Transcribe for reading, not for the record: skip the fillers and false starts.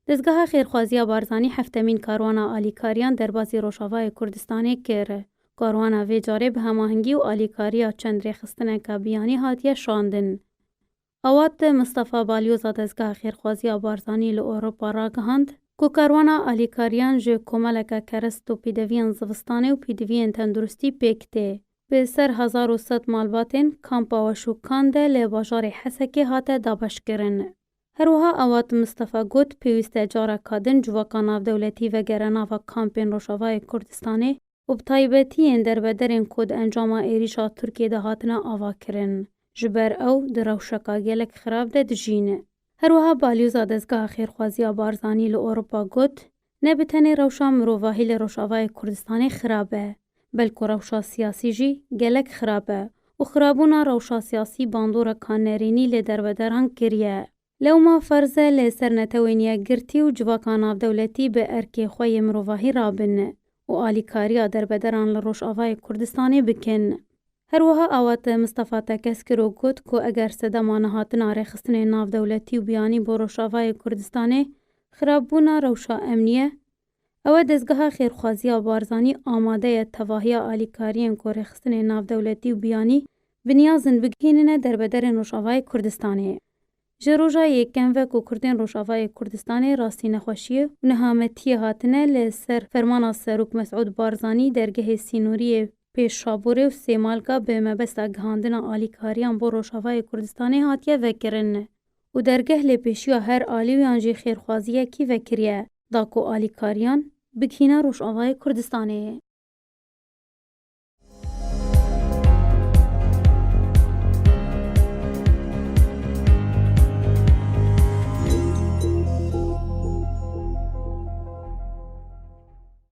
دزگاه خیرخوازی بارزانی هفتمین کاروانا آلیکاریان دربازی روشاوای کردستانی کره. کاروانا وی جاره به هماهنگی و آلیکاریا چند رخستنه که بیانی هاتیه شاندن. اوات مصطفی بالیوزا دزگاه خیرخوازی بارزانی لأوروپا را گهاند که کاروانا آلیکاریان جه کمالک کرست و پیدوین زوستانه و پیدوین تندرستی پیکته. به سر 1100 مالباتین کامپا و شوکانده لباجار حسکی هاته دابش کرن. هروها اوات مصطفی گوت پیوسته جارا کادن جواکا ناو دولتی و گرناوا کامپین روشاوای کردستانی و بطایبتین در بدرین کود انجاما ایریشا ترکیه ده هاتنا آوا کرن. جبر او در روشکا گلک خراب ده دجینه. هروها بالیوزا دزگاه خیرخوازی بارزانی لأوروپا گوت نبتنی روشا مروواهی لروشاوای کردستانی خرابه. بلکو روشا سیاسی جی گلک خرابه و خرابونا روشا سیاسی باندورا کانرینی لدر بدران کریه. لو ما فرزه لسر نتوینیه گرتی و جواکا ناو دولتی به ارکی خوی مروواهی رابنه و آلیکاریا در بدران لروش آوای کردستانی بکن. هروها اوات مصطفی تکسکر و گوت که اگر صدما نهاتنا رخصتن ناو دولتی و بیانی با روش آوای کردستانی خرابونا روشا امنیه او دزگاه خیرخوازی بارزانی آماده تواهی آلیکارین که رخصتن ناو دولتی و بیانی بنیازن بگیننه در بدران روش آوای کردستانی. جروجا یکم و کو کردین روشاوای کردستانی راستی نخوشیه و نهامتی هاتنه لسر فرمان سروک مسعود بارزانی درگه سینوری پیش شابوره و سیمالگا به مبستا گهاندنا آلیکاریان با روشاوای کردستانی هاتیه وکرنه و درگه لپیشیا هر آلی و انجی خیرخوازیه کی وکریه دا کو آلیکاریان بگهینا روشاوای کردستانی.